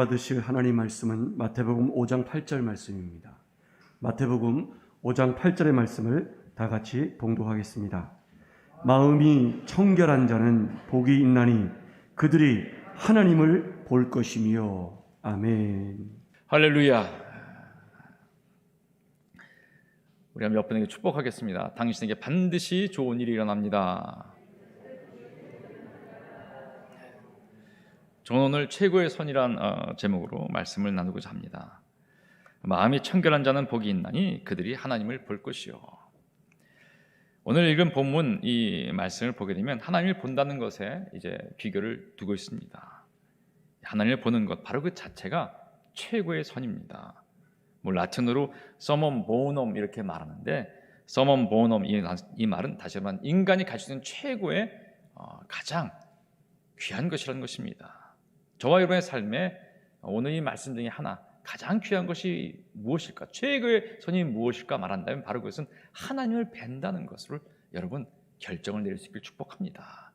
받으실 하나님 말씀은 마태복음 5장 8절 말씀입니다. 마태복음 5장 8절의 말씀을 다 같이 봉독하겠습니다. 마음이 청결한 자는 복이 있나니 그들이 하나님을 볼 것이며. 아멘. 할렐루야. 우리 몇 분에게 축복하겠습니다. 당신에게 반드시 좋은 일이 일어납니다. 저는 오늘 최고의 선이란 제목으로 말씀을 나누고자 합니다. 마음이 청결한 자는 복이 있나니 그들이 하나님을 볼 것이요. 오늘 읽은 본문 이 말씀을 보게 되면 하나님을 본다는 것에 이제 비교를 두고 있습니다. 하나님을 보는 것 바로 그 자체가 최고의 선입니다. 라틴어로 서멈 보넘 이렇게 말하는데, 서멈 보넘 이 말은 다시 말하면 인간이 가질 수 있는 최고의 가장 귀한 것이라는 것입니다. 저와 여러분의 삶에 오늘 이 말씀 중에 하나, 가장 귀한 것이 무엇일까? 최고의 선이 무엇일까 말한다면 바로 그것은 하나님을 뵌다는 것을 여러분 결정을 내릴 수 있길 축복합니다.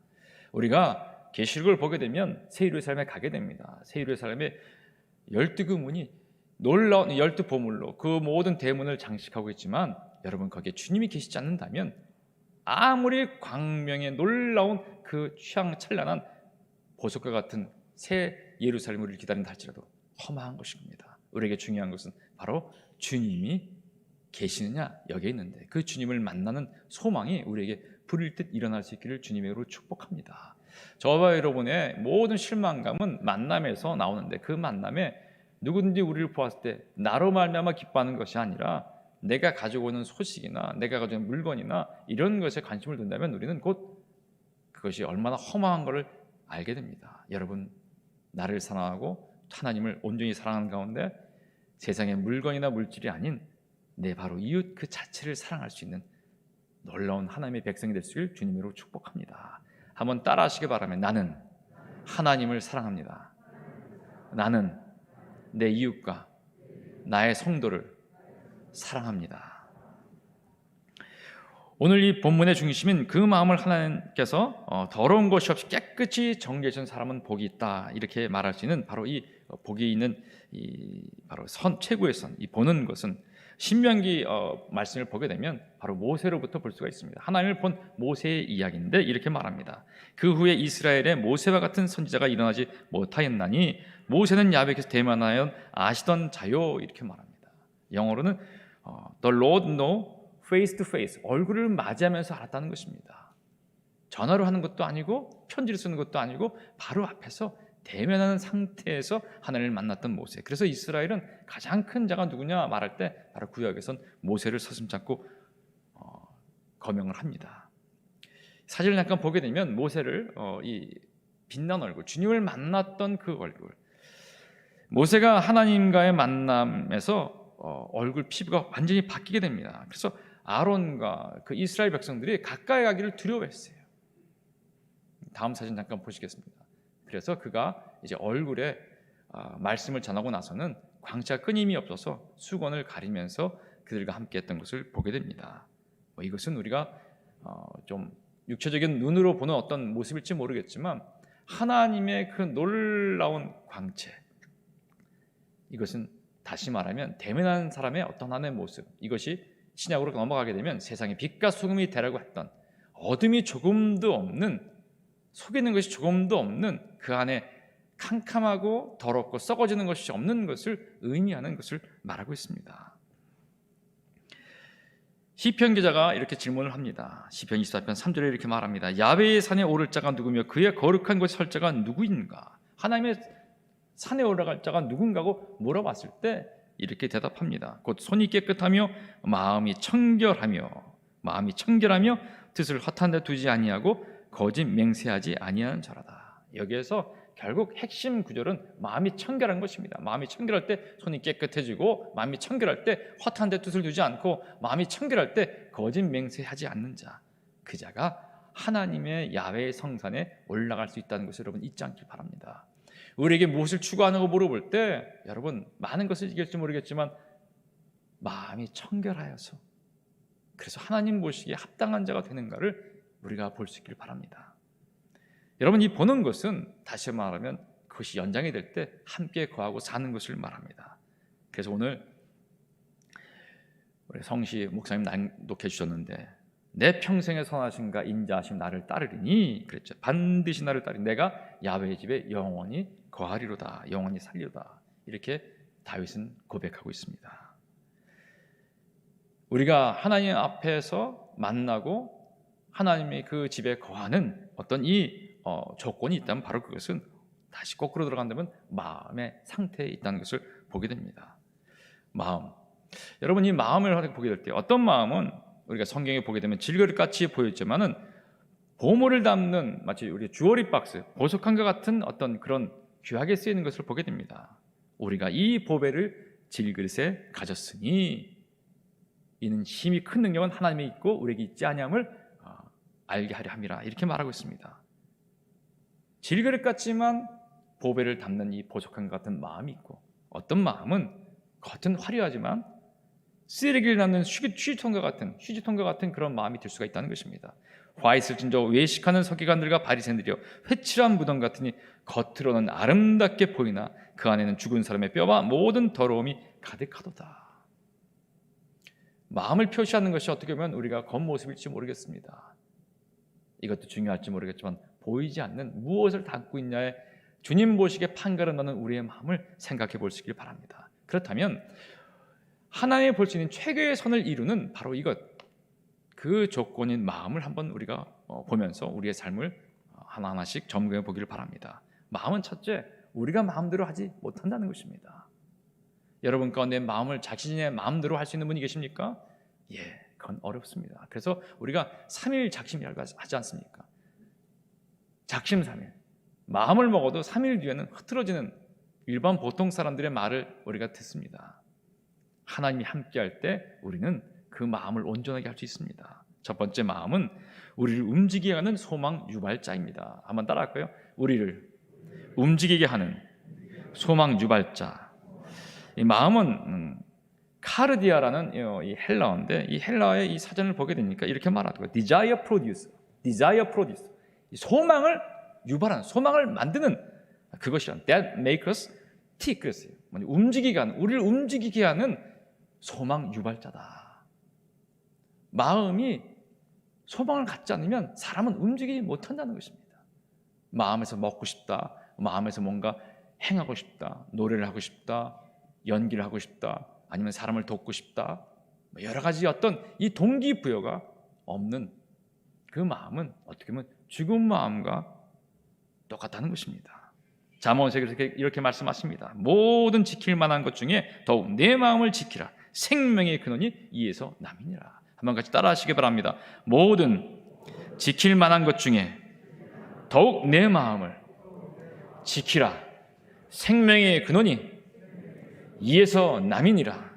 우리가 계시록을 보게 되면 새 예루살렘에 가게 됩니다. 새 예루살렘에 12그 놀라운 12보물로 그 모든 대문을 장식하고 있지만, 여러분 거기에 주님이 계시지 않는다면 아무리 광명의 놀라운 그 취향찬란한 보석과 같은 새 예루살렘을 기다린다 할지라도 허망한 것입니다. 우리에게 중요한 것은 바로 주님이 계시느냐 여기에 있는데, 그 주님을 만나는 소망이 우리에게 불일 듯 일어날 수 있기를 주님의 이름으로 축복합니다. 저와 여러분의 모든 실망감은 만남에서 나오는데, 그 만남에 누구든지 우리를 보았을 때 나로 말미암아 기뻐하는 것이 아니라 내가 가지고 오는 소식이나 내가 가지고 있는 물건이나 이런 것에 관심을 둔다면 우리는 곧 그것이 얼마나 허망한 것을 알게 됩니다. 여러분, 나를 사랑하고 하나님을 온전히 사랑하는 가운데 세상의 물건이나 물질이 아닌 내 바로 이웃 그 자체를 사랑할 수 있는 놀라운 하나님의 백성이 될 수 있기를 주님으로 축복합니다. 한번 따라 하시기 바라면, 나는 하나님을 사랑합니다. 나는 내 이웃과 나의 성도를 사랑합니다. 오늘 이 본문의 중심인 그 마음을 하나님께서 더러운 것이 없이 깨끗이 정리해 준 사람은 복이 있다, 이렇게 말할 수 있는 바로 이 복이 있는 이 바로 최고의 선, 이 보는 것은 신명기 말씀을 보게 되면 바로 모세로부터 볼 수가 있습니다. 하나님을 본 모세의 이야기인데 이렇게 말합니다. 그 후에 이스라엘에 모세와 같은 선지자가 일어나지 못하였나니 모세는 야훼께서 대면하여 아시던 자요, 이렇게 말합니다. 영어로는 The Lord know face to face, 얼굴을 맞이하면서 알았다는 것입니다. 전화로 하는 것도 아니고 편지를 쓰는 것도 아니고 바로 앞에서 대면하는 상태에서 하나님을 만났던 모세. 그래서 이스라엘은 가장 큰 자가 누구냐 말할 때 바로 구약에선 모세를 서슴잡고 거명을 합니다. 사진을 잠깐 보게 되면 모세를 이 빛난 얼굴, 주님을 만났던 그 얼굴, 모세가 하나님과의 만남에서 얼굴 피부가 완전히 바뀌게 됩니다. 그래서 아론과 그 이스라엘 백성들이 가까이 가기를 두려워했어요. 다음 사진 잠깐 보시겠습니다. 그래서 그가 이제 얼굴에 말씀을 전하고 나서는 광채가 끊임이 없어서 수건을 가리면서 그들과 함께했던 것을 보게 됩니다. 이것은 우리가 좀 육체적인 눈으로 보는 어떤 모습일지 모르겠지만 하나님의 그 놀라운 광채, 이것은 다시 말하면 대면한 사람의 어떤 하나의 모습, 이것이 신약으로 넘어가게 되면 세상의 빛과 소금이 되라고 했던 어둠이 조금도 없는, 속이는 것이 조금도 없는 그 안에 캄캄하고 더럽고 썩어지는 것이 없는 것을 의미하는 것을 말하고 있습니다. 시편 기자가 이렇게 질문을 합니다. 시편 24편 3절에 이렇게 말합니다. 야훼의 산에 오를 자가 누구며 그의 거룩한 곳에 설 자가 누구인가? 하나님의 산에 올라갈 자가 누군가고 물어봤을 때 이렇게 대답합니다. 곧 손이 깨끗하며 마음이 청결하며 뜻을 허탄 데 두지 아니하고 거짓 맹세하지 아니하는 자라다. 여기에서 결국 핵심 구절은 마음이 청결한 것입니다. 마음이 청결할 때 손이 깨끗해지고, 마음이 청결할 때 허탄 데 뜻을 두지 않고, 마음이 청결할 때 거짓 맹세하지 않는 자, 그 자가 하나님의 야훼의 성산에 올라갈 수 있다는 것을 여러분 잊지 않길 바랍니다. 우리에게 무엇을 추구하는 거 물어볼 때 여러분 많은 것을 얘기할지 모르겠지만 마음이 청결하여서, 그래서 하나님 보시기에 합당한 자가 되는가를 우리가 볼 수 있길 바랍니다. 여러분, 이 보는 것은 다시 말하면 그것이 연장이 될 때 함께 거하고 사는 것을 말합니다. 그래서 오늘 우리 성시 목사님 낭독해 주셨는데 내 평생의 선하심과 인자하심 나를 따르리니 그랬죠. 반드시 나를 따르니 내가 야훼의 집에 영원히 거하리로다. 영원히 살리로다. 이렇게 다윗은 고백하고 있습니다. 우리가 하나님 앞에서 만나고 하나님의 그 집에 거하는 어떤 이 조건이 있다면 바로 그것은 다시 거꾸로 들어간다면 마음의 상태에 있다는 것을 보게 됩니다. 마음. 여러분 이 마음을 보게 될 때 어떤 마음은 우리가 성경에 보게 되면 질그릇같이 보였지만은 보물을 담는 마치 우리 주어리 박스, 보석한 것 같은 어떤 그런 귀하게 쓰이는 것을 보게 됩니다. 우리가 이 보배를 질그릇에 가졌으니 이는 힘이 큰 능력은 하나님에 있고 우리에게 있지 아니함을 알게 하려 함이라 이렇게 말하고 있습니다. 질그릇 같지만 보배를 담는 이 보석한 것 같은 마음이 있고 어떤 마음은 겉은 화려하지만 쓰레기를 담는 휴지통과 같은 그런 마음이 들 수가 있다는 것입니다. 화 있을진저 외식하는 서기관들과 바리새인들이여 회칠한 무덤 같으니 겉으로는 아름답게 보이나 그 안에는 죽은 사람의 뼈와 모든 더러움이 가득하도다. 마음을 표시하는 것이 어떻게 보면 우리가 겉모습일지 모르겠습니다. 이것도 중요할지 모르겠지만 보이지 않는 무엇을 담고 있냐에 주님 보시기에 판가름 나는 우리의 마음을 생각해 볼 수 있길 바랍니다. 그렇다면 하나님이 볼 수 있는 최고의 선을 이루는 바로 이것, 그 조건인 마음을 한번 우리가 보면서 우리의 삶을 하나하나씩 점검해 보기를 바랍니다. 마음은 첫째, 우리가 마음대로 하지 못한다는 것입니다. 여러분 가운데 마음을 자신의 마음대로 할 수 있는 분이 계십니까? 예, 그건 어렵습니다. 그래서 우리가 3일 작심이라고 하지 않습니까? 작심 3일. 마음을 먹어도 3일 뒤에는 흐트러지는 일반 보통 사람들의 말을 우리가 듣습니다. 하나님이 함께할 때 우리는 그 마음을 온전하게 할 수 있습니다. 첫 번째 마음은 우리를 움직이게 하는 소망 유발자입니다. 한번 따라할까요? 우리를 움직이게 하는 소망 유발자. 이 마음은 카르디아라는 이 헬라어인데 이 헬라어의 이 사전을 보게 되니까 이렇게 말하더라고요. desire produce. 이 소망을 유발하는, 소망을 만드는 그것이란 that make us tick. 그랬어요. 움직이게 하는, 우리를 움직이게 하는 소망 유발자다. 마음이 소망을 갖지 않으면 사람은 움직이지 못한다는 것입니다. 마음에서 먹고 싶다, 마음에서 뭔가 행하고 싶다, 노래를 하고 싶다, 연기를 하고 싶다, 아니면 사람을 돕고 싶다, 여러 가지 어떤 이 동기부여가 없는 그 마음은 어떻게 보면 죽은 마음과 똑같다는 것입니다. 잠언에서 이렇게 말씀하십니다. 모든 지킬 만한 것 중에 더욱 내 마음을 지키라. 생명의 근원이 이에서 남이니라. 한번 같이 따라하시기 바랍니다. 모든 지킬 만한 것 중에 더욱 내 마음을 지키라. 생명의 근원이 이에서 남이니라.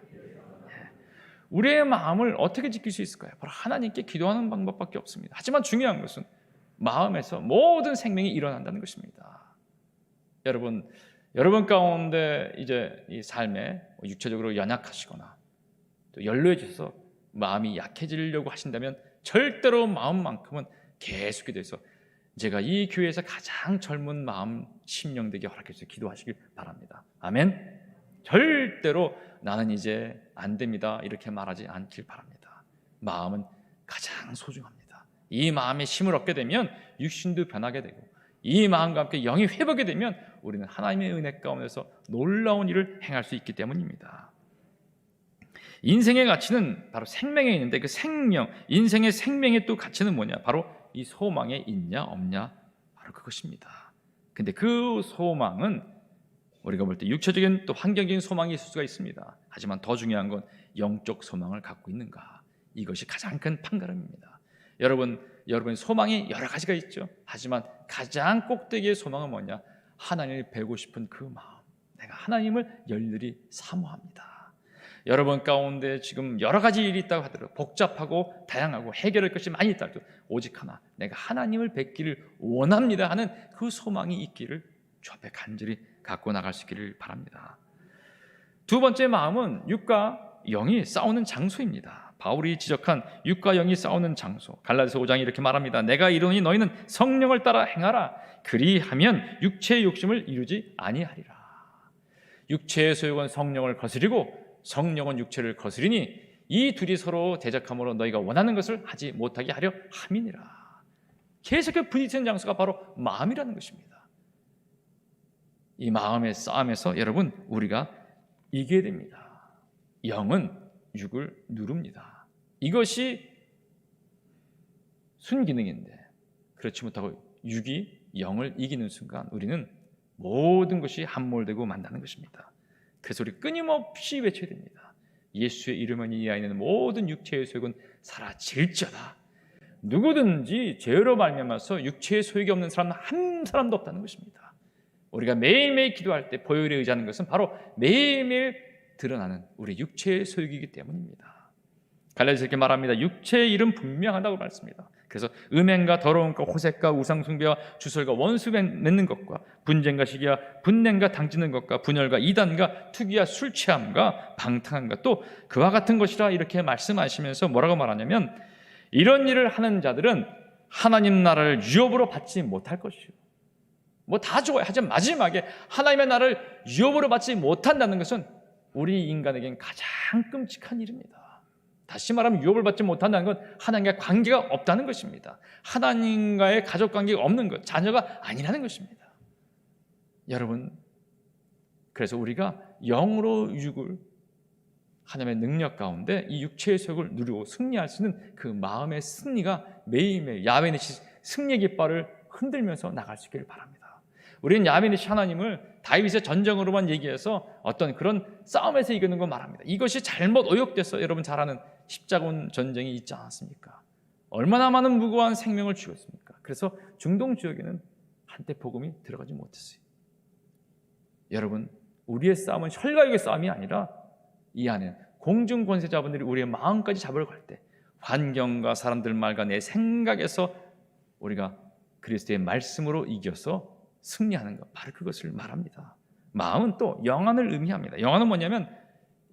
우리의 마음을 어떻게 지킬 수 있을까요? 바로 하나님께 기도하는 방법밖에 없습니다. 하지만 중요한 것은 마음에서 모든 생명이 일어난다는 것입니다. 여러분 가운데 이제 이 삶에 육체적으로 연약하시거나 또 연로해져서 마음이 약해지려고 하신다면 절대로 마음만큼은 계속해 돼서 제가 이 교회에서 가장 젊은 마음 심령되게 허락해 주셔서 기도하시길 바랍니다. 아멘. 절대로 나는 이제 안 됩니다 이렇게 말하지 않길 바랍니다. 마음은 가장 소중합니다. 이 마음에 힘을 얻게 되면 육신도 변하게 되고 이 마음과 함께 영이 회복이 되면 우리는 하나님의 은혜 가운데서 놀라운 일을 행할 수 있기 때문입니다. 인생의 가치는 바로 생명에 있는데 그 생명, 인생의 생명의 또 가치는 뭐냐? 바로 이 소망에 있냐 없냐? 바로 그것입니다. 근데 그 소망은 우리가 볼 때 육체적인 또 환경적인 소망이 있을 수가 있습니다. 하지만 더 중요한 건 영적 소망을 갖고 있는가? 이것이 가장 큰 판가름입니다. 여러분 소망이 여러 가지가 있죠. 하지만 가장 꼭대기의 소망은 뭐냐? 하나님을 뵈고 싶은 그 마음. 내가 하나님을 열렬히 사모합니다. 여러분 가운데 지금 여러 가지 일이 있다고 하더라도 복잡하고 다양하고 해결할 것이 많이 있다 해도 오직 하나, 내가 하나님을 뵙기를 원합니다 하는 그 소망이 있기를 주 앞에 간절히 갖고 나갈 수 있기를 바랍니다. 두 번째 마음은 육과 영이 싸우는 장소입니다. 바울이 지적한 육과 영이 싸우는 장소, 갈라디아서 5장이 이렇게 말합니다. 내가 이르노니 너희는 성령을 따라 행하라. 그리하면 육체의 욕심을 이루지 아니하리라. 육체의 소욕은 성령을 거스리고 성령은 육체를 거스리니 이 둘이 서로 대적함으로 너희가 원하는 것을 하지 못하게 하려 함이니라. 계속해서 부딪히는 장소가 바로 마음이라는 것입니다. 이 마음의 싸움에서 여러분 우리가 이겨야 됩니다. 영은 육을 누릅니다. 이것이 순기능인데 그렇지 못하고 육이 영을 이기는 순간 우리는 모든 것이 함몰되고 만다는 것입니다. 그래서 우리 끊임없이 외쳐야 됩니다. 예수의 이름은 이 아이는 모든 육체의 소욕은 사라질지어다. 누구든지 죄로 말미암아서 육체의 소욕이 없는 사람은 한 사람도 없다는 것입니다. 우리가 매일매일 기도할 때 보혈에 의지하는 것은 바로 매일매일 드러나는 우리 육체의 소욕이기 때문입니다. 갈라디아서 이렇게 말합니다. 육체의 일은 분명하다고 말씀합니다. 그래서 음행과 더러움과 호색과 우상숭배와 주설과 원수 맺는 것과 분쟁과 시기와 분냄과 당짓는 것과 분열과 이단과 투기와 술 취함과 방탕함과 또 그와 같은 것이라 이렇게 말씀하시면서 뭐라고 말하냐면 이런 일을 하는 자들은 하나님 나라를 유업으로 받지 못할 것이요. 뭐 다 좋아요. 하지만 마지막에 하나님의 나라를 유업으로 받지 못한다는 것은 우리 인간에겐 가장 끔찍한 일입니다. 다시 말하면 유업을 받지 못한다는 건 하나님과 관계가 없다는 것입니다. 하나님과의 가족 관계가 없는 것, 자녀가 아니라는 것입니다. 여러분, 그래서 우리가 영으로 육을 하나님의 능력 가운데 이 육체의 소욕을 누리고 승리할 수 있는 그 마음의 승리가 매일매일 야훼니시 승리의 깃발을 흔들면서 나갈 수 있기를 바랍니다. 우리는 야훼니시 하나님을 다윗의 전쟁으로만 얘기해서 어떤 그런 싸움에서 이기는 거 말합니다. 이것이 잘못 오역돼서 여러분 잘 아는 십자군 전쟁이 있지 않았습니까? 얼마나 많은 무고한 생명을 죽였습니까? 그래서 중동 지역에는 한때 복음이 들어가지 못했어요. 여러분, 우리의 싸움은 혈과육의 싸움이 아니라 이 안에 공중 권세자분들이 우리의 마음까지 잡으러 갈 때 환경과 사람들 말과 내 생각에서 우리가 그리스도의 말씀으로 이겨서 승리하는 것, 바로 그것을 말합니다. 마음은 또 영안을 의미합니다. 영안은 뭐냐면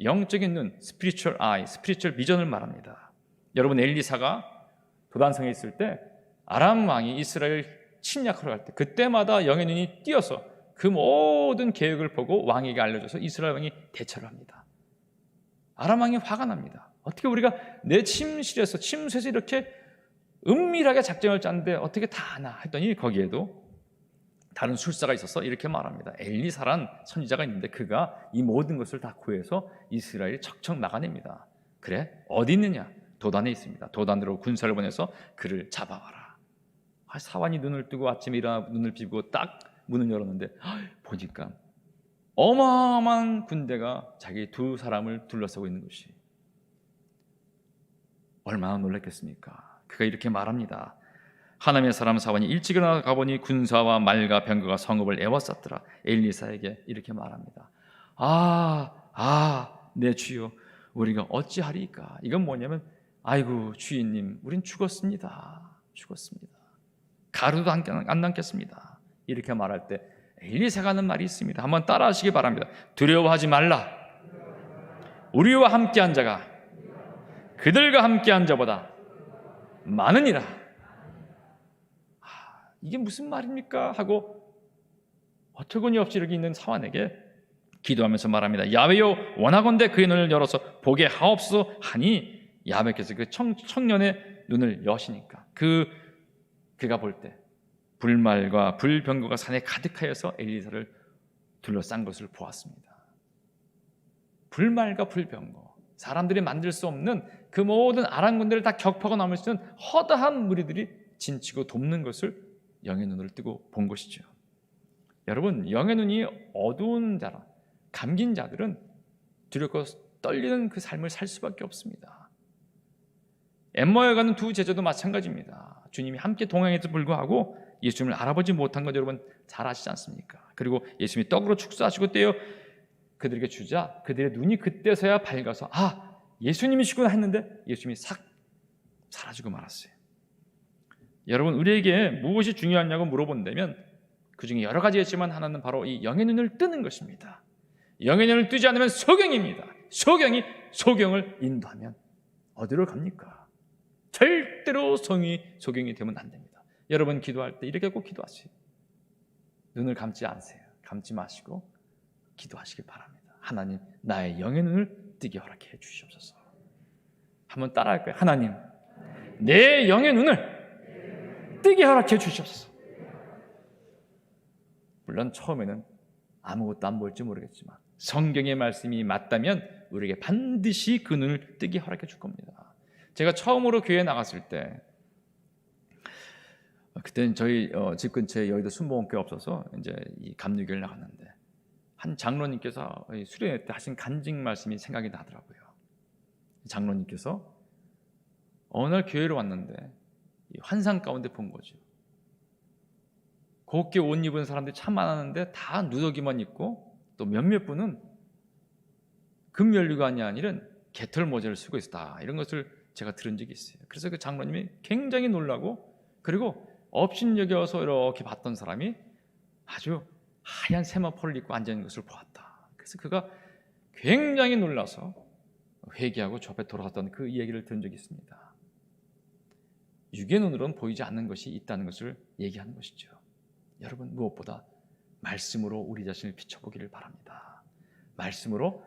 영적인 눈, spiritual eye, spiritual vision을 말합니다. 여러분, 엘리사가 도단성에 있을 때 아람 왕이 이스라엘 침략하러 갈 때 그때마다 영의 눈이 띄어서 그 모든 계획을 보고 왕에게 알려줘서 이스라엘 왕이 대처를 합니다. 아람 왕이 화가 납니다. 어떻게 우리가 내 침실에서 침수에서 이렇게 은밀하게 작전을 짰는데 어떻게 다 아나 했더니 거기에도 다른 술사가 있어서 이렇게 말합니다. 엘리사란 선지자가 있는데 그가 이 모든 것을 다 구해서 이스라엘을 척척 막아냅니다. 그래? 어디 있느냐? 도단에 있습니다. 도단으로 군사를 보내서 그를 잡아와라. 사환이 눈을 뜨고 아침에 일어나 눈을 비비고 딱 문을 열었는데 보니까 어마어마한 군대가 자기 두 사람을 둘러싸고 있는 것이 얼마나 놀랐겠습니까? 그가 이렇게 말합니다. 하나님의 사람 사환이 일찍 일어나 가보니 군사와 말과 병거가 성읍을 에워쌌더라. 엘리사에게 이렇게 말합니다. 내 주여, 우리가 어찌하리까? 이건 뭐냐면 아이고 주인님, 우린 죽었습니다. 가루도 안 남겠습니다. 이렇게 말할 때 엘리사가 하는 말이 있습니다. 한번 따라하시기 바랍니다. 두려워하지 말라. 우리와 함께한 자가 그들과 함께한 자보다 많으니라. 이게 무슨 말입니까? 하고 어처구니 없이 여기 있는 사환에게 기도하면서 말합니다. 야훼여, 원하건대 그의 눈을 열어서 보게 하옵소서 하니 야훼께서 그 청년의 눈을 여시니까 그가 볼 때 불말과 불병거가 산에 가득하여서 엘리사를 둘러싼 것을 보았습니다. 불말과 불병거, 사람들이 만들 수 없는 그 모든 아람 군대를 다 격파하고 남을 수 있는 허다한 무리들이 진치고 돕는 것을 영의 눈을 뜨고 본 것이죠. 여러분, 영의 눈이 어두운 자라, 감긴 자들은 두렵고 떨리는 그 삶을 살 수밖에 없습니다. 엠마오에 가는 두 제자도 마찬가지입니다. 주님이 함께 동행해도 불구하고 예수님을 알아보지 못한 것 여러분 잘 아시지 않습니까? 그리고 예수님이 떡으로 축사하시고 떼어 그들에게 주자 그들의 눈이 그때서야 밝아서 예수님이시구나 했는데 예수님이 싹 사라지고 말았어요. 여러분, 우리에게 무엇이 중요하냐고 물어본다면 그 중에 여러 가지 있지만 하나는 바로 이 영의 눈을 뜨는 것입니다. 영의 눈을 뜨지 않으면 소경입니다. 소경이 소경을 인도하면 어디로 갑니까? 절대로 소경이 되면 안 됩니다. 여러분 기도할 때 이렇게 꼭 기도하세요. 눈을 감지 않으세요. 감지 마시고 기도하시길 바랍니다. 하나님, 나의 영의 눈을 뜨게 허락해 주시옵소서. 한번 따라할까요? 하나님, 내 영의 눈을 뜨게 허락해 주시옵소서. 물론 처음에는 아무것도 안 보일지 모르겠지만 성경의 말씀이 맞다면 우리에게 반드시 그 눈을 뜨게 허락해 줄 겁니다. 제가 처음으로 교회에 나갔을 때, 그때는 저희 집 근처에 여의도 순복음교회 없어서 이제 이 감리교회를 나갔는데 한 장로님께서 수련회 때 하신 간증 말씀이 생각이 나더라고요. 장로님께서 어느 날 교회로 왔는데 환상 가운데 본 거죠. 곱게 옷 입은 사람들이 참 많았는데 다 누더기만 입고 또 몇몇 분은 금연류관이 아니라 개털 모자를 쓰고 있었다. 이런 것을 제가 들은 적이 있어요. 그래서 그 장로님이 굉장히 놀라고, 그리고 업신여겨서 이렇게 봤던 사람이 아주 하얀 세마포를 입고 앉아있는 것을 보았다. 그래서 그가 굉장히 놀라서 회개하고 저 앞에 돌아갔던 그 이야기를 들은 적이 있습니다. 육의 눈으로는 보이지 않는 것이 있다는 것을 얘기하는 것이죠. 여러분, 무엇보다 말씀으로 우리 자신을 비춰보기를 바랍니다. 말씀으로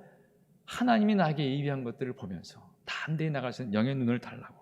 하나님이 나에게 예비한 것들을 보면서 담대히 나갈 수 있는 영의 눈을 달라고.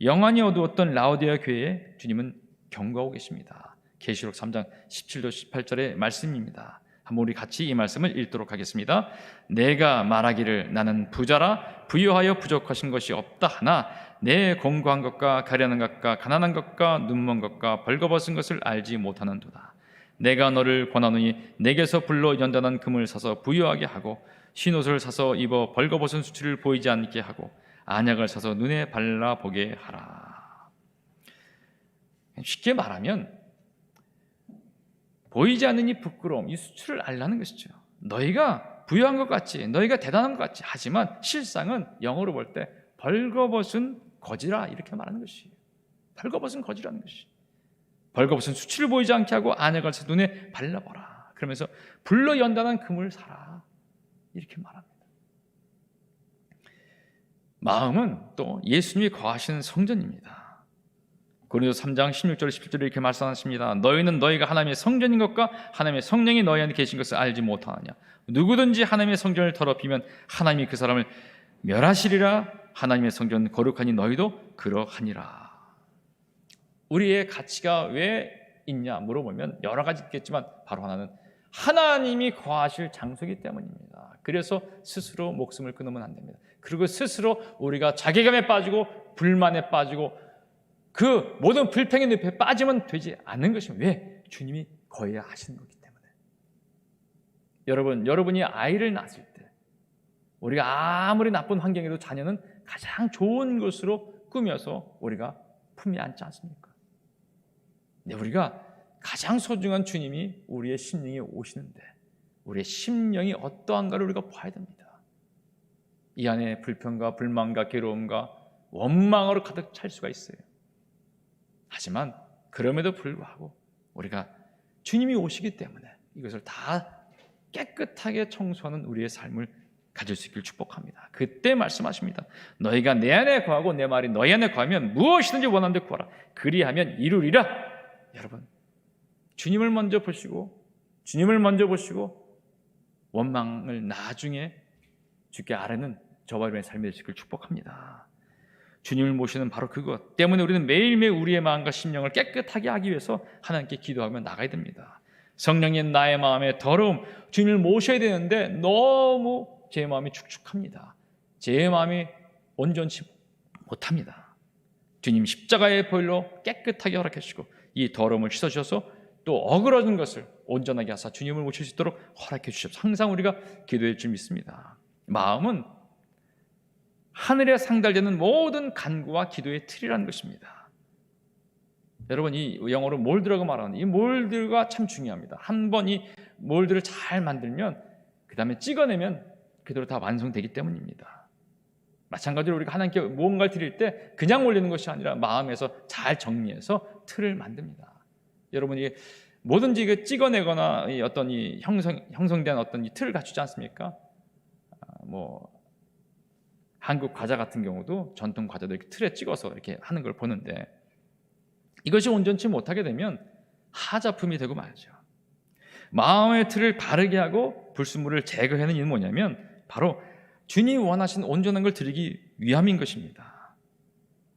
영안이 어두웠던 라오디아 교회에 주님은 경고하고 계십니다. 계시록 3장 17절 18절의 말씀입니다. 한번 우리 같이 이 말씀을 읽도록 하겠습니다. 내가 말하기를 나는 부자라 부유하여 부족하신 것이 없다 하나 내 공고한 것과 가련한 것과 가난한 것과 눈먼 것과 벌거벗은 것을 알지 못하는도다. 내가 너를 권하노니 내게서 불러 연단한 금을 사서 부유하게 하고 흰옷을 사서 입어 벌거벗은 수치를 보이지 않게 하고 안약을 사서 눈에 발라보게 하라. 쉽게 말하면 보이지 않는 이 부끄러움, 이 수치를 알라는 것이죠. 너희가 부유한 것 같지, 너희가 대단한 것 같지, 하지만 실상은 영어로 볼 때 벌거벗은 거지라, 이렇게 말하는 것이에요. 벌거벗은 거지라는 것이. 벌거벗은 수치를 보이지 않게 하고 안약을 사서 눈에 발라보라. 그러면서 불러 연단한 금을 사라, 이렇게 말합니다. 마음은 또 예수님이 거하시는 성전입니다. 고린도서 3장 16절 17절에 이렇게 말씀하십니다. 너희는 너희가 하나님의 성전인 것과 하나님의 성령이 너희 안에 계신 것을 알지 못하느냐. 누구든지 하나님의 성전을 더럽히면 하나님이 그 사람을 멸하시리라. 하나님의 성전은 거룩하니 너희도 그러하니라. 우리의 가치가 왜 있냐 물어보면 여러 가지 있겠지만 바로 하나는 하나님이 거하실 장소이기 때문입니다. 그래서 스스로 목숨을 끊으면 안 됩니다. 그리고 스스로 우리가 자괴감에 빠지고 불만에 빠지고 그 모든 불평의 늪에 빠지면 되지 않는 것입니다. 왜? 주님이 거해야 하시는 거기 때문에. 여러분이 아이를 낳았을 때 우리가 아무리 나쁜 환경에도 자녀는 가장 좋은 것으로 꾸며서 우리가 품에 안지 않습니까? 근데 우리가 가장 소중한 주님이 우리의 심령에 오시는데 우리의 심령이 어떠한가를 우리가 봐야 됩니다. 이 안에 불평과 불만과 괴로움과 원망으로 가득 찰 수가 있어요. 하지만 그럼에도 불구하고 우리가 주님이 오시기 때문에 이것을 다 깨끗하게 청소하는 우리의 삶을 가질 수 있기를 축복합니다. 그때 말씀하십니다. 너희가 내 안에 거하고 내 말이 너희 안에 거하면 무엇이든지 원하는 데 구하라. 그리하면 이루리라. 여러분, 주님을 먼저 보시고 원망을 나중에 주께 아뢰는 저와 여러분의 삶이 되시길 축복합니다. 주님을 모시는 바로 그것 때문에 우리는 매일매일 우리의 마음과 심령을 깨끗하게 하기 위해서 하나님께 기도하며 나가야 됩니다. 성령님, 나의 마음의 더러움, 주님을 모셔야 되는데 너무 제 마음이 축축합니다. 제 마음이 온전치 못합니다. 주님 십자가의 보혈로 깨끗하게 허락해 주시고 이 더러움을 씻어주셔서 또 어그러진 것을 온전하게 하사 주님을 모실 수 있도록 허락해 주십시오. 항상 우리가 기도할 줄 믿습니다. 마음은 하늘에 상달되는 모든 간구와 기도의 틀이라는 것입니다. 여러분, 이 영어로 몰드라고 말하는 이 몰드가 참 중요합니다. 한번 이 몰드를 잘 만들면 그 다음에 찍어내면 그대로 다 완성되기 때문입니다. 마찬가지로 우리가 하나님께 무언가를 드릴 때 그냥 올리는 것이 아니라 마음에서 잘 정리해서 틀을 만듭니다. 여러분이 뭐든지 그 찍어내거나 이 어떤 이 형성된 어떤 이 틀을 갖추지 않습니까? 한국 과자 같은 경우도 전통 과자도 이렇게 틀에 찍어서 이렇게 하는 걸 보는데, 이것이 온전치 못하게 되면 하자품이 되고 말죠. 마음의 틀을 바르게 하고 불순물을 제거하는 일은 뭐냐면 바로 주님이 원하신 온전한 걸 드리기 위함인 것입니다.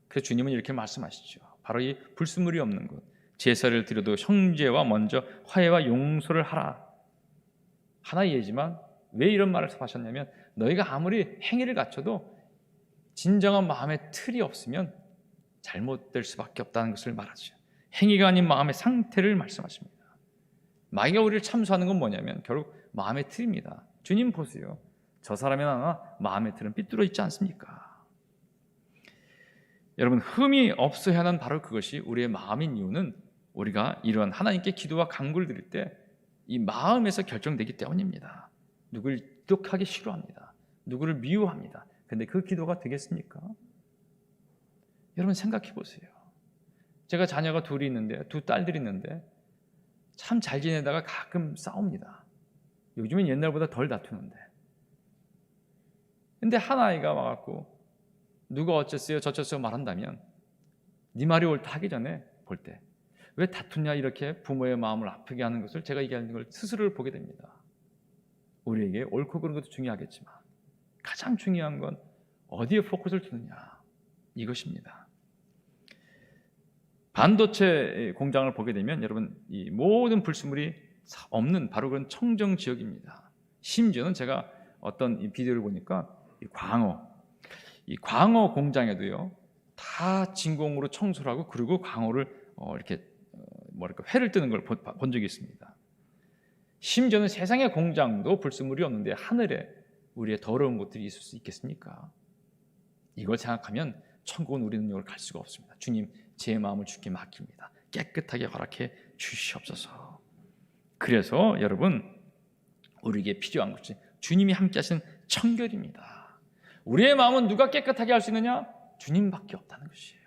그래서 주님은 이렇게 말씀하시죠. 바로 이 불순물이 없는 것, 제사를 드려도 형제와 먼저 화해와 용서를 하라. 하나의 예지만 왜 이런 말을 하셨냐면, 너희가 아무리 행위를 갖춰도 진정한 마음의 틀이 없으면 잘못될 수밖에 없다는 것을 말하죠. 행위가 아닌 마음의 상태를 말씀하십니다. 마귀가 우리를 참수하는 건 뭐냐면 결국 마음의 틀입니다. 주님 보세요. 저 사람이 하나 마음의 틀은 삐뚤어 있지 않습니까? 여러분, 흠이 없어야 하는 바로 그것이 우리의 마음인 이유는 우리가 이러한 하나님께 기도와 간구를 드릴 때 이 마음에서 결정되기 때문입니다. 누구를 기독하기 싫어합니다. 누구를 미워합니다. 근데 그 기도가 되겠습니까? 여러분 생각해 보세요. 제가 자녀가 둘이 있는데, 두 딸들이 있는데 참 잘 지내다가 가끔 싸웁니다. 요즘은 옛날보다 덜 다투는데. 근데 한 아이가 와갖고 누가 어쨌어요 저쨌어요 말한다면, 네 말이 옳다 하기 전에 볼 때 왜 다투냐 이렇게 부모의 마음을 아프게 하는 것을 제가 얘기하는 걸 스스로를 보게 됩니다. 우리에게 옳고 그른 것도 중요하겠지만 가장 중요한 건 어디에 포커스를 두느냐, 이것입니다. 반도체 공장을 보게 되면 여러분, 이 모든 불순물이 없는 바로 그런 청정 지역입니다. 심지어는 제가 어떤 이 비디오를 보니까 이 광어 공장에도요 다 진공으로 청소를 하고, 그리고 광어를 이렇게 회를 뜨는 걸 본 적이 있습니다. 심지어는 세상의 공장도 불순물이 없는데 하늘에 우리의 더러운 것들이 있을 수 있겠습니까? 이걸 생각하면 천국은 우리 능력을 갈 수가 없습니다. 주님, 제 마음을 주께 맡깁니다. 깨끗하게 허락해 주시옵소서. 그래서 여러분, 우리에게 필요한 것이 주님이 함께 하신 청결입니다. 우리의 마음은 누가 깨끗하게 할 수 있느냐? 주님밖에 없다는 것이에요.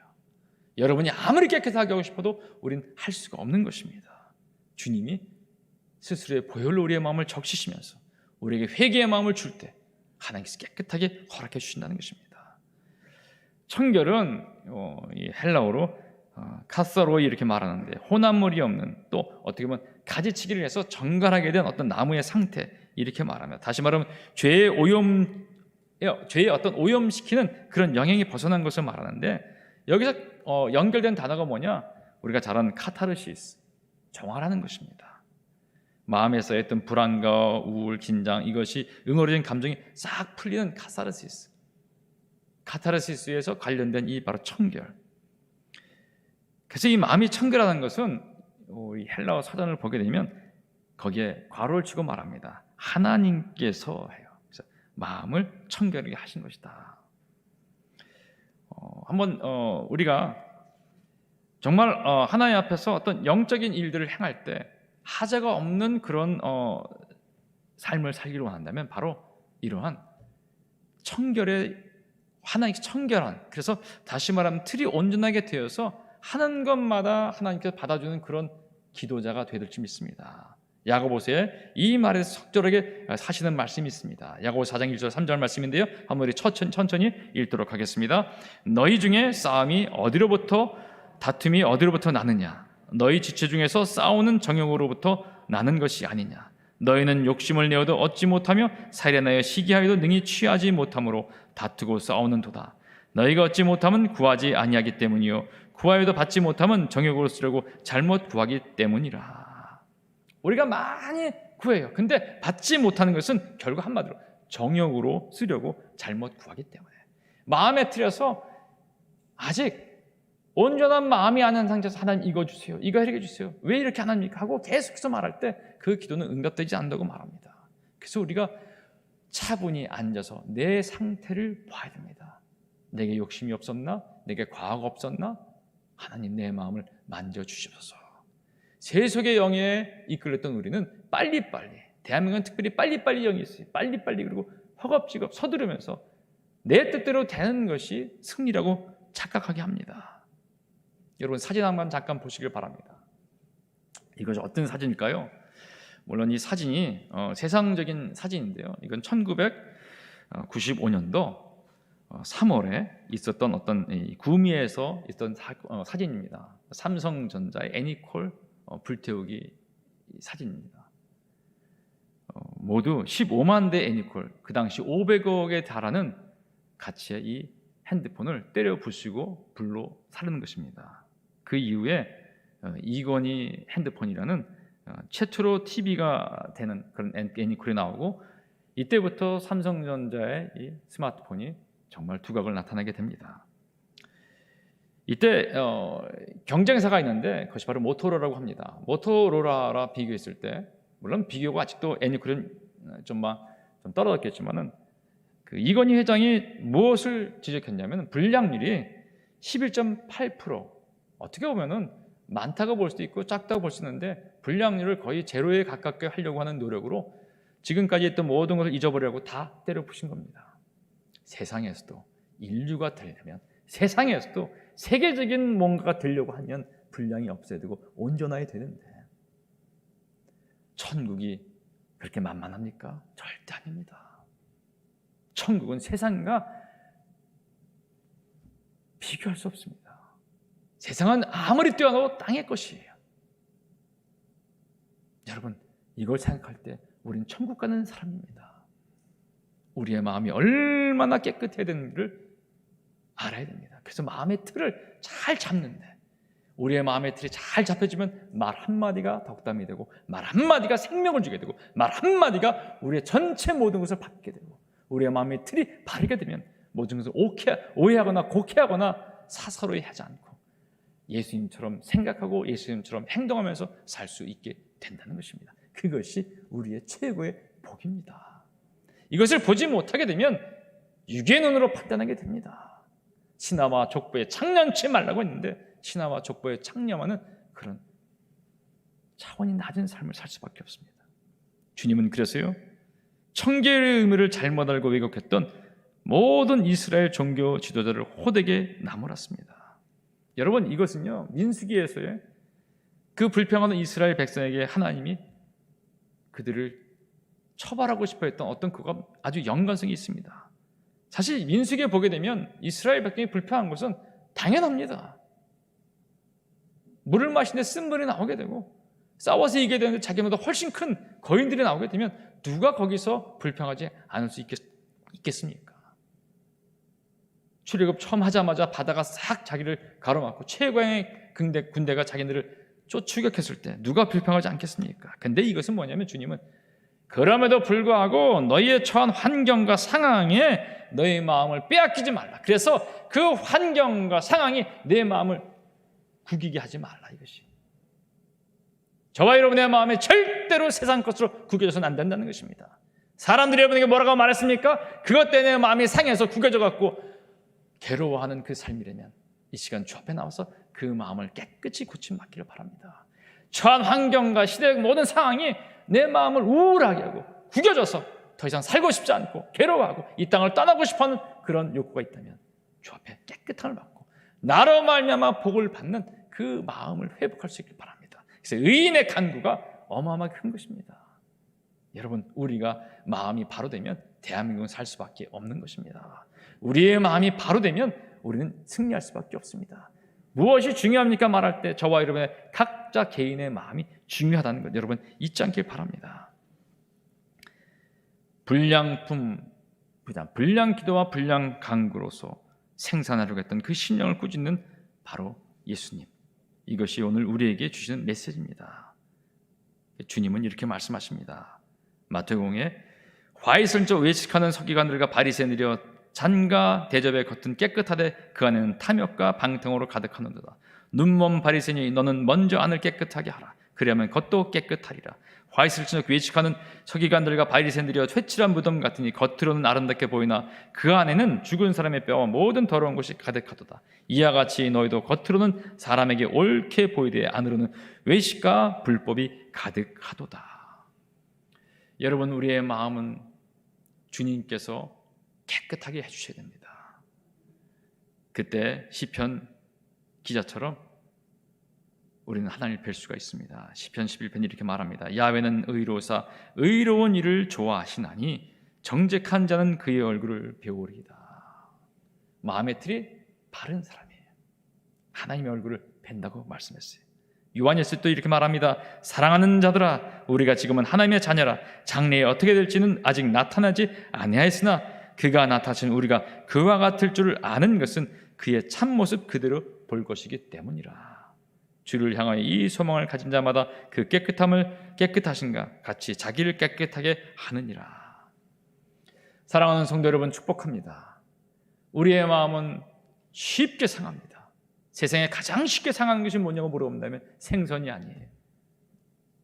여러분이 아무리 깨끗하게 하고 싶어도 우리는 할 수가 없는 것입니다. 주님이 스스로의 보혈로 우리의 마음을 적시시면서 우리에게 회개의 마음을 줄 때 하나님께서 깨끗하게 허락해 주신다는 것입니다. 청결은 이 헬라어로 카사로이 이렇게 말하는데, 혼합물이 없는, 또 어떻게 보면 가지치기를 해서 정갈하게 된 어떤 나무의 상태, 이렇게 말하며, 다시 말하면 죄의 어떤 오염시키는 그런 영향이 벗어난 것을 말하는데, 여기서 연결된 단어가 뭐냐? 우리가 잘 아는 카타르시스, 정화라는 것입니다. 마음에서 했던 불안과 우울, 긴장, 이것이 응어리진 감정이 싹 풀리는 카타르시스에서 관련된 이 바로 청결. 그래서 이 마음이 청결하다는 것은 이 헬라어 사전을 보게 되면 거기에 괄호를 치고 말합니다. 하나님께서 해요. 그래서 마음을 청결하게 하신 것이다. 한번 우리가 정말 하나님 앞에서 어떤 영적인 일들을 행할 때 하자가 없는 그런 삶을 살기로 원한다면 바로 이러한 청결의, 하나님께 청결한, 그래서 다시 말하면 틀이 온전하게 되어서 하는 것마다 하나님께서 받아주는 그런 기도자가 되들 믿습니다. 야고보서에 이 말에 적절하게 사시는 말씀이 있습니다. 야고보서 4장 1절 3절 말씀인데요, 한번 우리 천천히 읽도록 하겠습니다. 너희 중에 다툼이 어디로부터 나느냐? 너희 지체 중에서 싸우는 정욕으로부터 나는 것이 아니냐? 너희는 욕심을 내어도 얻지 못하며 살인하여 시기하여도 능히 취하지 못함으로 다투고 싸우는도다. 너희가 얻지 못하면 구하지 아니하기 때문이요, 구하여도 받지 못하면 정욕으로 쓰려고 잘못 구하기 때문이라. 우리가 많이 구해요. 근데 받지 못하는 것은 결국 한마디로 정욕으로 쓰려고 잘못 구하기 때문에, 마음에 틀어서 아직 온전한 마음이 아닌 상태에서 하나님 이거 주세요, 이거 해결해 주세요, 왜 이렇게 안 합니까? 하고 계속해서 말할 때 그 기도는 응답되지 않는다고 말합니다. 그래서 우리가 차분히 앉아서 내 상태를 봐야 됩니다. 내게 욕심이 없었나? 내게 과거가 없었나? 하나님, 내 마음을 만져주시옵소서. 세속의 영에 이끌렸던 우리는 빨리빨리, 대한민국은 특별히 빨리빨리 영이 있어요. 빨리빨리, 그리고 허겁지겁 서두르면서 내 뜻대로 되는 것이 승리라고 착각하게 합니다. 여러분, 사진 한번 잠깐 보시길 바랍니다. 이것이 어떤 사진일까요? 물론 이 사진이 세상적인 사진인데요, 이건 1995년도 3월에 있었던 어떤 이 구미에서 있던 사진입니다. 삼성전자의 애니콜 불태우기 사진입니다. 모두 15만 대 애니콜, 그 당시 500억에 달하는 가치의 이 핸드폰을 때려 부수고 불로 사르는 것입니다. 그 이후에 이건희 핸드폰이라는 최초로 TV가 되는 그런 애니콜이 나오고, 이때부터 삼성전자의 이 스마트폰이 정말 두각을 나타내게 됩니다. 이때 경쟁사가 있는데 그것이 바로 모토로라라고 합니다. 모토로라라 비교했을 때, 물론 비교가 아직도 애니콜은 좀 떨어졌겠지만은, 그 이건희 회장이 무엇을 지적했냐면 불량률이 11.8%. 어떻게 보면은 많다고 볼 수도 있고 작다고 볼 수 있는데, 불량률을 거의 제로에 가깝게 하려고 하는 노력으로 지금까지 했던 모든 것을 잊어버리려고 다 때려 부신 겁니다. 세상에서도 인류가 되려면, 세상에서도 세계적인 뭔가가 되려고 하면 불량이 없어야 되고 온전해야 되는데, 천국이 그렇게 만만합니까? 절대 아닙니다. 천국은 세상과 비교할 수 없습니다. 세상은 아무리 뛰어나도 땅의 것이에요. 여러분, 이걸 생각할 때 우리는 천국 가는 사람입니다. 우리의 마음이 얼마나 깨끗해야 되는지를 알아야 됩니다. 그래서 마음의 틀을 잘 잡는데, 우리의 마음의 틀이 잘 잡혀지면 말 한마디가 덕담이 되고, 말 한마디가 생명을 주게 되고, 말 한마디가 우리의 전체 모든 것을 받게 되고, 우리의 마음의 틀이 바르게 되면 모든 것을 오해하거나 곡해하거나 사사로이 하지 않고 예수님처럼 생각하고 예수님처럼 행동하면서 살 수 있게 된다는 것입니다. 그것이 우리의 최고의 복입니다. 이것을 보지 못하게 되면 육의 눈으로 판단하게 됩니다. 신하와 족보에 창념치 말라고 했는데, 신하와 족보에 창념하는 그런 차원이 낮은 삶을 살 수밖에 없습니다. 주님은 그래서요, 청계의 의미를 잘못 알고 왜곡했던 모든 이스라엘 종교 지도자를 호되게 나무랐습니다. 여러분, 이것은요, 민수기에서의 그 불평하는 이스라엘 백성에게 하나님이 그들을 처벌하고 싶어 했던 어떤 그가 아주 연관성이 있습니다. 사실 민수기에 보게 되면 이스라엘 백성이 불평한 것은 당연합니다. 물을 마시는데 쓴물이 나오게 되고, 싸워서 이기게 되는데 자기보다 훨씬 큰 거인들이 나오게 되면 누가 거기서 불평하지 않을 수 있겠습니까? 출애굽 처음 하자마자 바다가 싹 자기를 가로막고 최고의 군대가 자기들을 추격했을 때 누가 불평하지 않겠습니까? 근데 이것은 뭐냐면, 주님은 그럼에도 불구하고 너희의 처한 환경과 상황에 너희 마음을 빼앗기지 말라. 그래서 그 환경과 상황이 내 마음을 구기게 하지 말라, 이것이. 저와 여러분의 마음이 절대로 세상 것으로 구겨져서는 안 된다는 것입니다. 사람들이 여러분에게 뭐라고 말했습니까? 그것 때문에 마음이 상해서 구겨져 갖고 괴로워하는 그 삶이라면 이 시간 주 앞에 나와서 그 마음을 깨끗이 고침받기를 바랍니다. 처한 환경과 시대의 모든 상황이 내 마음을 우울하게 하고 구겨져서 더 이상 살고 싶지 않고 괴로워하고 이 땅을 떠나고 싶어하는 그런 욕구가 있다면 주 앞에 깨끗함을 받고 나로 말미암아 복을 받는 그 마음을 회복할 수 있길 바랍니다. 그래서 의인의 간구가 어마어마하게 큰 것입니다. 여러분, 우리가 마음이 바로 되면 대한민국은 살 수밖에 없는 것입니다. 우리의 마음이 바로 되면 우리는 승리할 수밖에 없습니다. 무엇이 중요합니까? 말할 때 저와 여러분의 각자 개인의 마음이 중요하다는 것 여러분 잊지 않길 바랍니다. 불량 기도와 불량 간구로서 생산하려고 했던 그 신령을 꾸짖는 바로 예수님. 이것이 오늘 우리에게 주시는 메시지입니다. 주님은 이렇게 말씀하십니다. 마태복음에 화이슬쩍 외식하는 서기관들과 바리새인들이여 잔과 대접의 겉은 깨끗하되 그 안에는 탐욕과 방탕으로 가득하는도다. 눈먼 바리새인이 너는 먼저 안을 깨끗하게 하라. 그리하면 겉도 깨끗하리라. 화이슬쩍 외식하는 서기관들과 바리새인들이여 회칠한 무덤 같으니 겉으로는 아름답게 보이나 그 안에는 죽은 사람의 뼈와 모든 더러운 것이 가득하도다. 이와 같이 너희도 겉으로는 사람에게 옳게 보이되 안으로는 외식과 불법이 가득하도다. 여러분, 우리의 마음은 주님께서 깨끗하게 해주셔야 됩니다. 그때 시편 기자처럼 우리는 하나님을 뵐 수가 있습니다. 시편 11편 이렇게 말합니다. 야훼는 의로우사 의로운 일을 좋아하시나니 정직한 자는 그의 얼굴을 배우리이다. 마음의 틀이 바른 사람이에요. 하나님의 얼굴을 뵌다고 말씀했어요. 요한일서도 이렇게 말합니다. 사랑하는 자들아, 우리가 지금은 하나님의 자녀라. 장래에 어떻게 될지는 아직 나타나지 아니하였으나 그가 나타나신 우리가 그와 같을 줄 아는 것은 그의 참모습 그대로 볼 것이기 때문이라. 주를 향하여 이 소망을 가진 자마다 그 깨끗함을 깨끗하신가 같이 자기를 깨끗하게 하느니라. 사랑하는 성도 여러분, 축복합니다. 우리의 마음은 쉽게 상합니다. 세상에 가장 쉽게 상하는 것이 뭐냐고 물어본다면 생선이 아니에요.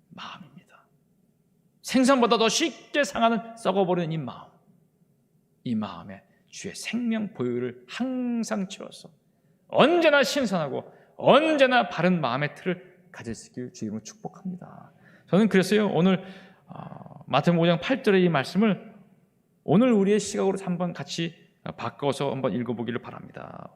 마음입니다. 생선보다 더 쉽게 상하는 썩어버리는 이 마음. 이 마음에 주의 생명 보혈을 항상 채워서 언제나 신선하고 언제나 바른 마음의 틀을 가질 수 있기를 주의 이름으로 축복합니다. 저는 그랬어요. 오늘 마태복음 5장 8절의 이 말씀을 오늘 우리의 시각으로 한번 같이 바꿔서 한번 읽어보기를 바랍니다.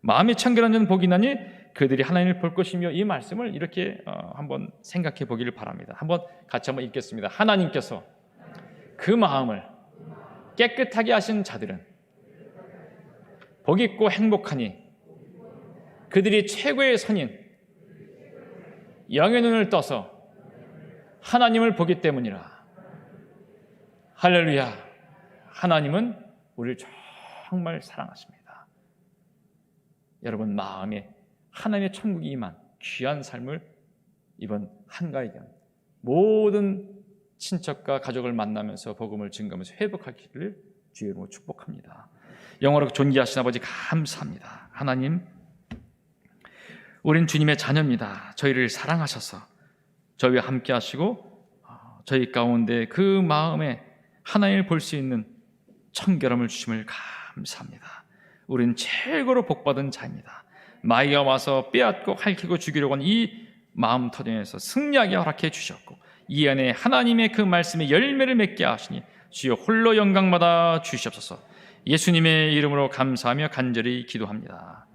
마음이 청결한 자는 복이 있나니 그들이 하나님을 볼 것이며, 이 말씀을 이렇게 한번 생각해 보기를 바랍니다. 한번 같이 한번 읽겠습니다. 하나님께서 그 마음을 깨끗하게 하신 자들은 복 있고 행복하니 그들이 최고의 선인 영의 눈을 떠서 하나님을 보기 때문이라. 할렐루야. 하나님은 우리를 정말 사랑하십니다. 여러분 마음에 하나님의 천국이 임한 귀한 삶을 이번 한가위견 모든 친척과 가족을 만나면서 복음을 증거하면서 회복하기를 주의 이름으로 축복합니다. 영원하고 존귀하신 아버지 감사합니다. 하나님, 우린 주님의 자녀입니다. 저희를 사랑하셔서 저희와 함께 하시고 저희 가운데 그 마음에 하나님을 볼 수 있는 청결함을 주심을 감사합니다. 우린 최고로 복받은 자입니다. 마귀가 와서 빼앗고 핥히고 죽이려고 하는 이 마음 터전에서 승리하게 허락해 주셨고, 이 안에 하나님의 그 말씀의 열매를 맺게 하시니 주여 홀로 영광받아 주시옵소서. 예수님의 이름으로 감사하며 간절히 기도합니다.